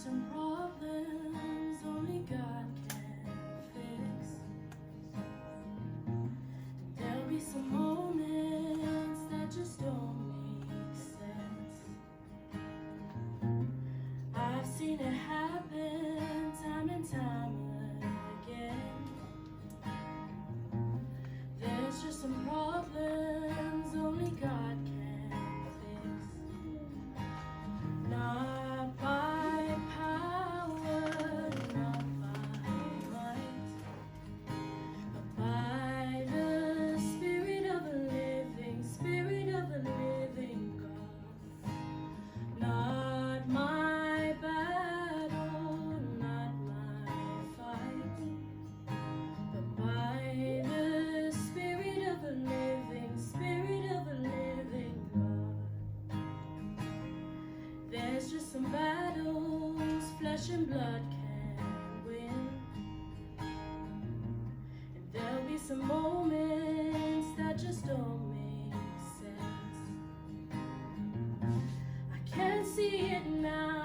some problems only God can fix. There'll be some moments that just don't make sense. I've seen it happen time and time again. There's just some problems only God can fix. Not by power, not by might, but by the Spirit of the living God. Not my battle, not my fight, but by the Spirit of the living God. There's just some battles flesh and blood can't win, and there'll be some moments that just don't make sense. I can't see it now,